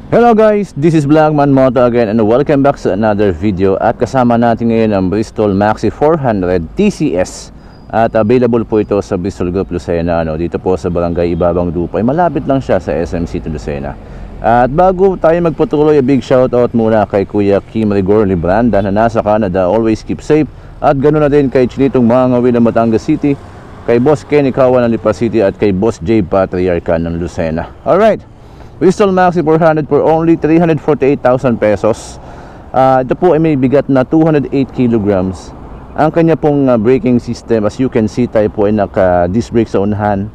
Hello guys, this is Blackman Moto again and welcome back sa another video. At kasama natin ngayon ang Bristol Maxi 400 TCS. At available po ito sa Bristol Group Lucena, dito po sa Barangay Ibabang Dupay. Malapit lang siya sa SM City Lucena. At bago tayo magpatuloy, a big shout out muna kay Kuya Kim Rigor Libranda na nasa Canada. Always keep safe. At ganoon na din kay Chinitong Mangawin ng Batangas City, kay Boss Kenny Kawan ng Lipa City at kay Boss J Patriarca ng Lucena. Alright, Bristol Maxi 400 for only 348,000 pesos. Ito po ay may bigat na 208 kilograms. Ang kanya pong braking system, as you can see, tayo po ay naka-disc brake sa unahan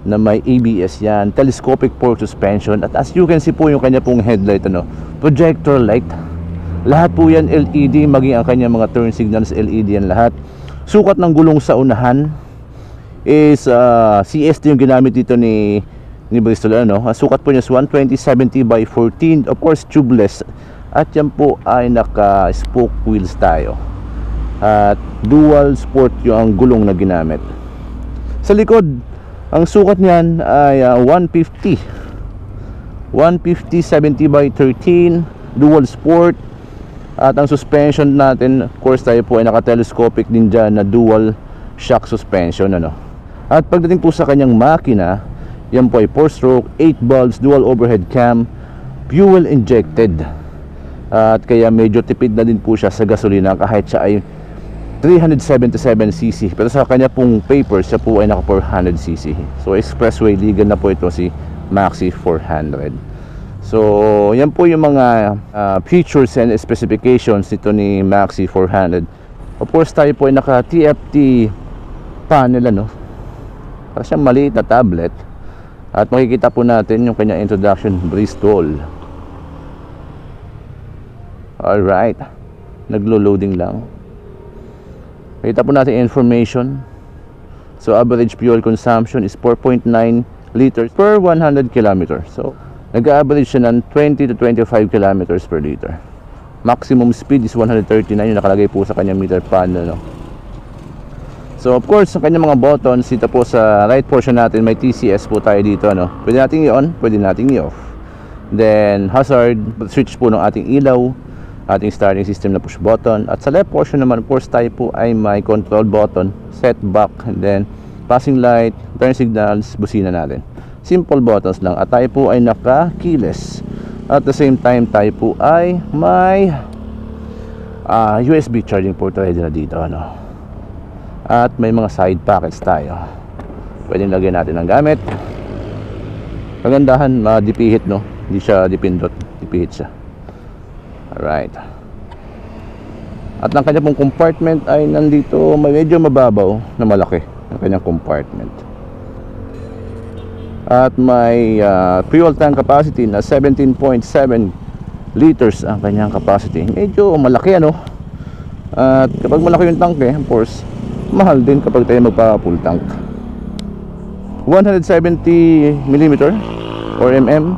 na may ABS yan, telescopic fork suspension, at as you can see po yung kanya pong headlight, projector light. Lahat po yan LED, maging ang kanya mga turn signals LED yan lahat. Sukat ng gulong sa unahan is CST yung ginamit dito ni Bristol. Sukat po niya is 120/70 by 14, of course tubeless, at yan po ay naka spoke wheels tayo at dual sport yung gulong na ginamit. Sa likod, ang sukat niyan ay 150/70 by 13, dual sport, at ang suspension natin, of course tayo po ay naka telescopic din dyan na dual shock suspension. At pagdating po sa kanyang makina, yan po ay 4-stroke, 8 valves, dual overhead cam, fuel injected. At kaya medyo tipid na din po siya sa gasolina kahit siya ay 377cc. Pero sa kanya pong papers, siya po ay naka 400cc. So expressway legal na po ito si Maxi 400. So yan po yung mga features and specifications nito ni Maxi 400. Of course tayo po ay naka TFT panel, para siyang maliit na tablet. At makikita po natin yung kanyang introduction, Bristol. Alright, naglo-loading lang. Makikita po natin information. So average fuel consumption is 4.9 liters per 100 km. So nag-average siya ng 20 to 25 kilometers per liter. Maximum speed is 139, yung nakalagay po sa kanyang meter panel. So of course, ang kanyang mga buttons dito po sa right portion natin, may TCS po tayo dito. Pwede nating i-on, pwede nating i-off. Then hazard, switch po ng ating ilaw, ating starting system na push button. At sa left portion naman, of course, tayo po ay may control button, set back, and then passing light, turn signals, busina natin. Simple buttons lang. At tayo po ay naka keyless. At the same time, tayo po ay may USB charging port ready na dito. At may mga side pockets tayo, pwedeng lagyan natin ng gamit. Kagandahan, dipihit, hindi siya dipindot, dipihit siya. Alright. At ang kanya pong compartment ay nandito, medyo mababaw na malaki ang kanyang compartment. At may fuel tank capacity na 17.7 liters ang kanyang capacity. Medyo malaki, At kapag malaki yung tank, of course, mahal din kapag tayo magpa-full tank. 170mm or mm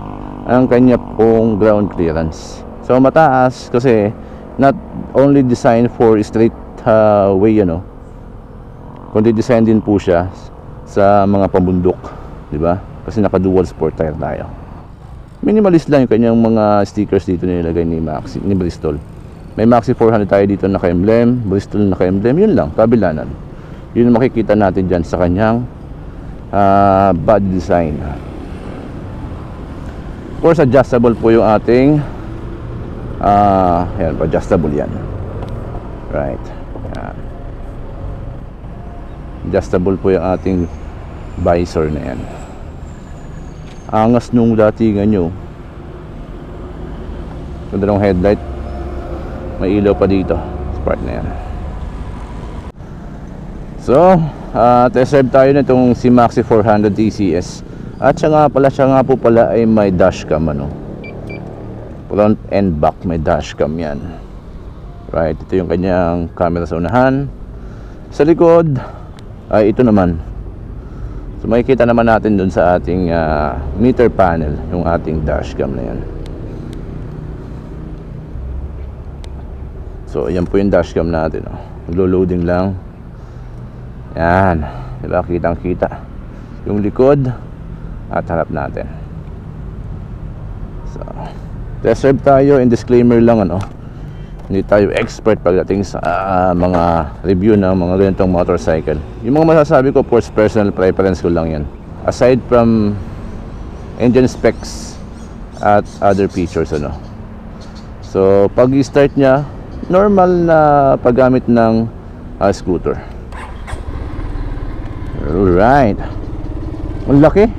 ang kanya pong ground clearance. So mataas kasi not only designed for straight way, kundi design din po siya sa mga pambundok, di ba? Kasi naka dual sport tire tayo. Minimalist lang yung kanyang mga stickers dito nilagay ni Bristol. May Maxi 400 tayo dito naka-emblem, Bristol naka-emblem, yun lang, kabilanan. Yun ang makikita natin dyan sa kanyang body design. Of course, adjustable po yung ating yan, adjustable yan. Right. Yan. Adjustable po yung ating visor na yan. Angas nung datingan nyo. Ganda ng headlight. May ilaw pa dito sa part na yan. So test drive tayo na itong si Maxi 400 TCS. At siya nga po pala ay may dashcam, front and back may dashcam yan. Right, ito yung kanyang camera sa unahan. Sa likod ay ito naman. So makikita naman natin dun sa ating meter panel yung ating dashcam na yan. So yan po yung dashcam natin, naglo-loading lang. Yan, diba, kitang kita yung likod at harap natin. So Test drive tayo, and disclaimer lang ano, hindi tayo expert pagdating sa mga review ng mga ganitong motorcycle. Yung mga masasabi ko, for personal preference ko lang yan, aside from engine specs at other features ano. So pag i-start nya, normal na paggamit ng scooter. Alright, ang laki.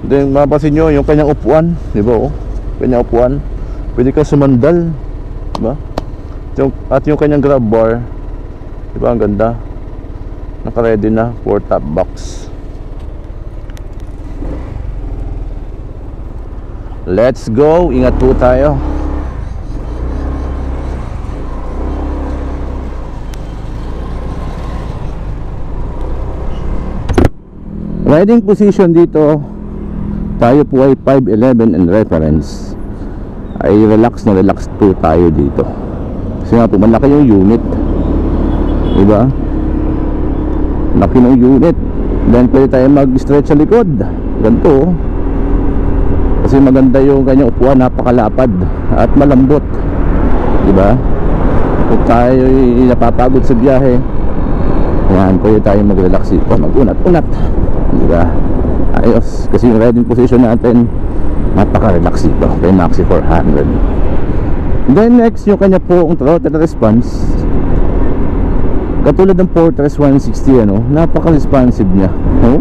Then mapapansin nyo yung kanyang upuan, di ba? Oh, kanyang upuan, pwede ka sumandal, di ba? At yung kanyang grab bar, di ba, ang ganda, naka-ready na for top box. Let's go, ingat po tayo. Riding position dito, tayo po ay 5'11" and reference. Ay relax na relax po tayo dito. Kasi nga po malaki yung unit, diba? Laki ng unit. Then pwede tayo mag-stretch sa likod. Ganito. Kasi maganda yung kanyang upuan, napakalapad at malambot, diba? Kung tayo napapagod sa biyahe, yan, pwede tayo mag-relax dito, mag-unat-unat, diba? Ayos, kasi yung riding position natin napaka-relax dito kay Maxi 400. Then next, yung kanya po ang throttle response, katulad ng Fortress 160 ano, napaka-responsive niya, no?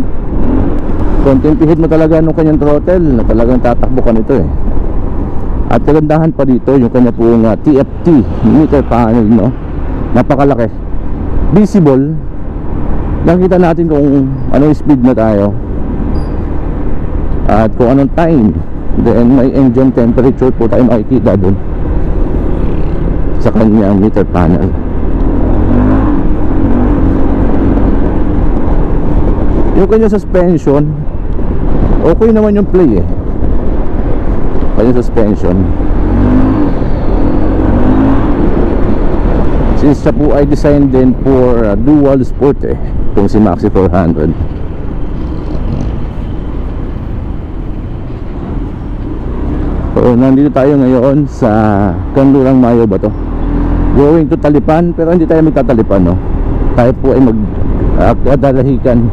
Konting pihit mo talaga nung kanyang throttle na talagang tatakbo ka nito eh. At kagandahan pa dito yung kanya pong TFT meter panel, no? Napakalaki, visible. Nakita natin kung anong speed na tayo at kung anong time. Then may engine temperature po tayo makikita dun sa kanyang meter panel. Yung kanyang suspension, okay naman yung play eh. Kanyang suspension, since siya po ay designed din for dual sport eh, kung si Maxi 400. So nandito tayo ngayon sa Kanlurang Mayo ba to? Going to Talipan, pero hindi tayo magtatalipan, no? Tayo po ay magdalahikan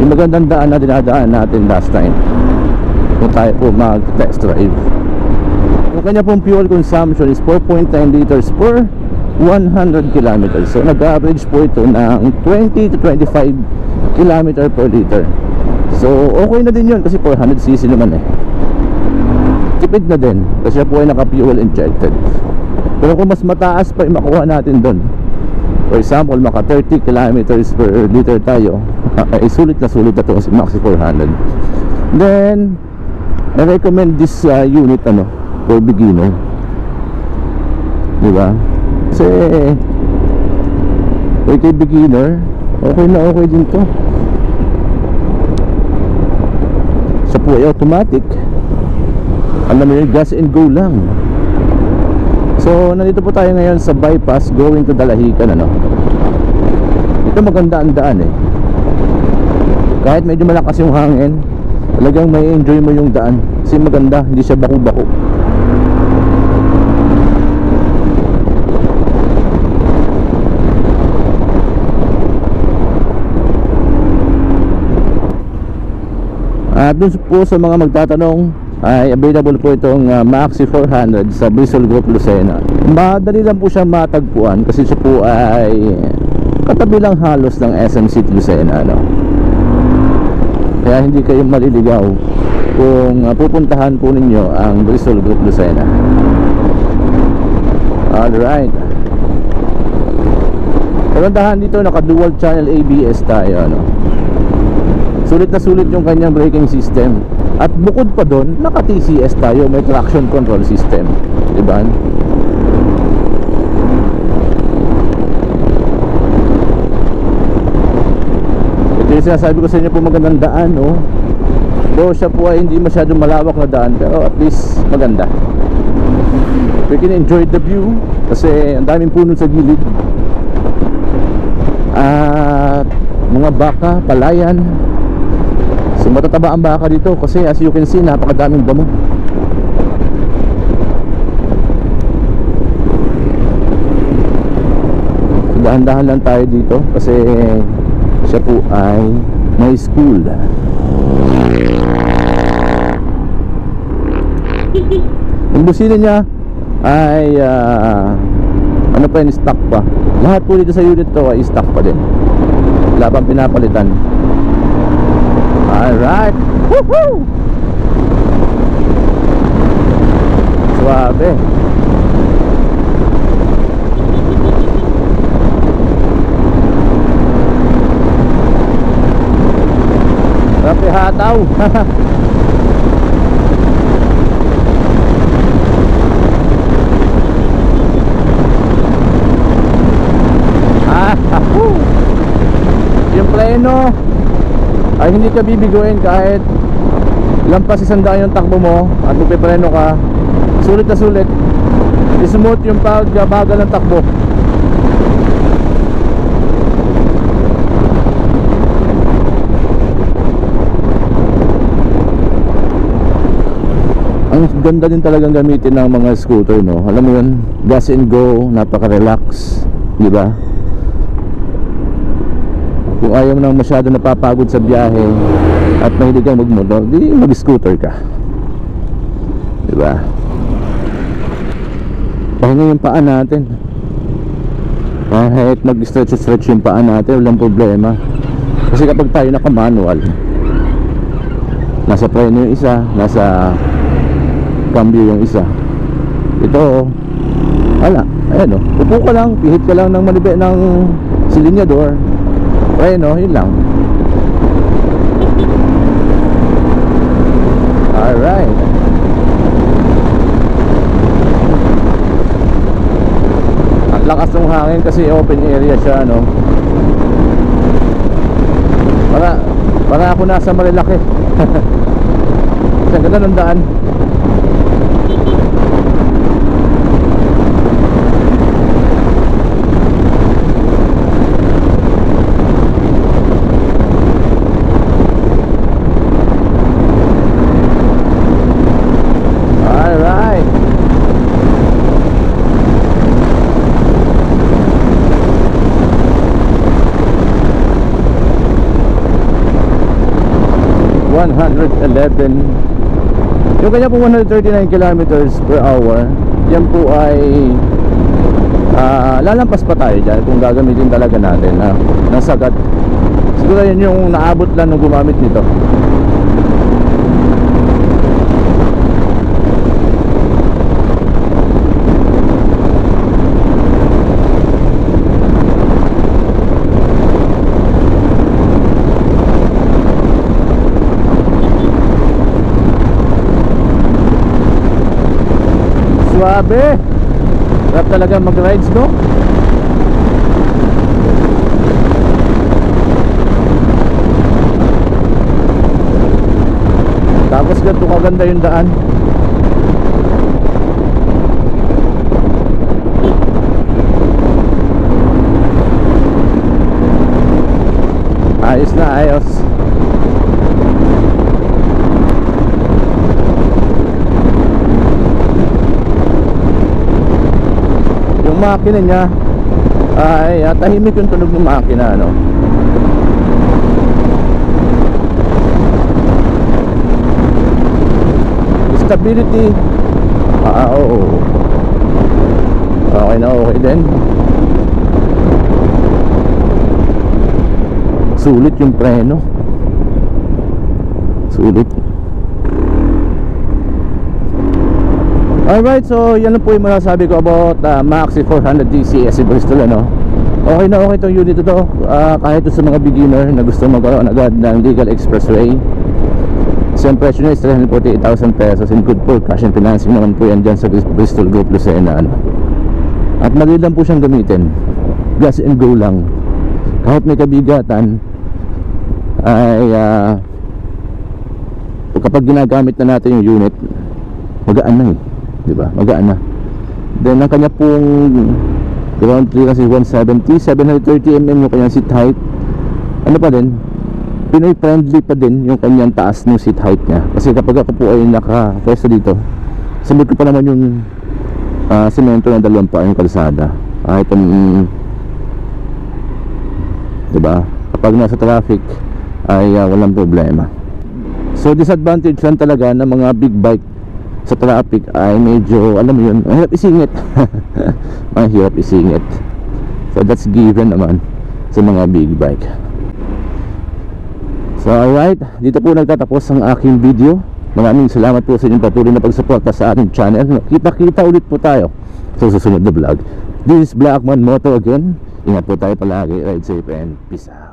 yung magandang daan na dinadaan natin last time kung tayo po mag-test drive. Yung kanya pong fuel consumption is 4.9 liters per 100 kilometers. So nag-average po ito ng 20 to 25 kilometer per liter. So okay na din yun kasi 400cc naman eh. Tipid na din kasi po ay naka-fuel injected. Pero kung mas mataas pa yung makuha natin doon, for example maka 30 kilometers per liter tayo, ay sulit na ito si Maxi 400. Then I recommend this unit ano, for beginner, diba? Kasi kay beginner, okay na okay din to. Sa po ay automatic, alam mo yun, gas and go lang. So nandito po tayo ngayon sa bypass going to Dalahican ano. Ito maganda ang daan eh. Kahit medyo malakas yung hangin, talagang may enjoy mo yung daan kasi maganda, hindi siya baku-baku. At dun po sa mga magtatanong, ay available po itong Maxi 400 sa Bristol Group Lucena. Madali lang po siya matagpuan kasi siya po ay katabi lang halos ng SM City Lucena no? Kaya hindi kayo maliligaw kung pupuntahan po ninyo ang Bristol Group Lucena. Alright, kagandahan dito, naka dual channel ABS tayo ano? Sulit na sulit yung kanyang braking system. At bukod pa doon, naka TCS tayo, may traction control system, diba? Ito yung sinasabi ko sa inyo po, magandang daan, no? So siya po ay hindi masyadong malawak na daan, pero at least maganda. We can enjoy the view kasi ang daming puno sa gilid at mga baka, palayan. So matataba ang baka dito kasi as you can see, napakadaming damo. dahan-dahan lang tayo dito kasi siya po ay may school. Yung busina niya ay ano pa yun, stock pa. Lahat po dito sa unit to ay stock pa din, wala pang pinapalitan. Alright, woohoo! Suabe. Rapi hataw. Yung pleno ay hindi ka bibiguin kahit lampas 100 yung takbo mo at magpipreno ka. Sulit na sulit, smooth yung pagbagal ng takbo. Ang ganda din talagang gamitin ng mga scooter, no? Alam mo yun, gas and go, napaka-relax, di ba? Kung ayaw mo nang masyado napapagod sa biyahe at mahilig kang magmotor, di mag-scooter ka, di ba? Pahinga yung paa natin, kahit mag-stretch yung paa natin, walang problema. Kasi kapag tayo naka-manual, nasa preno yung isa, nasa cambio yung isa. Ito, wala, ayan o, upo ka lang, pihit ka lang ng manibe ng silinyador, preno, yun lang. Alright. Ang lakas ng hangin kasi open area siya, no? Para ako nasa Marilaki. Ang ganda ng daan. Alright. Yung kanya po 139 kilometers per hour, yan po ay lalampas pa tayo dyan kung gagamitin talaga natin ng sagat. Siguro yan yung naabot lang nung gumamit nito. Suabe. Sarap talaga mag-rides, no? Tapos ganito kaganda yung daan. Ayos na ayos. Yung makina niya ay tahimik yung tunog ng makina, no? Stability, oo. Okay na, okay din. Sulit yung preno. Sulit. Alright, so yan lang po yung masasabi ko about Maxi 400 DCS Bristol, ano? Okay na okay itong unit ito, kahit sa mga beginner na gusto magkaroon agad ng legal expressway. Same presyo nyo is 348,000 pesos in good for cash and financing naman po yan dyan sa Bristol Group Lucena, ano? At madali lang po siyang gamitin, gas and go lang. Kahit may kabigatan ay kapag ginagamit na natin yung unit, magaan na diba? Magaan na. Then ang kanya pong ground clearance is 170, 730 mm yung kanyang seat height. Ano pa din, Pinoy friendly pa din yung kanyang taas ng seat height niya. Kasi kapag ako po ay naka-pwesto dito, sabot ko pa naman yung semento ng dalawang pa yung kalsada. Kahit diba? Kapag nasa traffic ay walang problema. So disadvantage lang talaga ng mga big bike sa traffic ay medyo, alam mo yun, mahirap isingit. Mahirap isingit. So that's given naman sa mga big bike. So alright, dito po nagtatapos ang aking video. Maraming salamat po sa inyong patuloy na pagsuporta sa ating channel. Kita-kita ulit po tayo sa susunod na vlog. This is Blackman Moto again. Ingat po tayo palagi. Ride safe and peace out.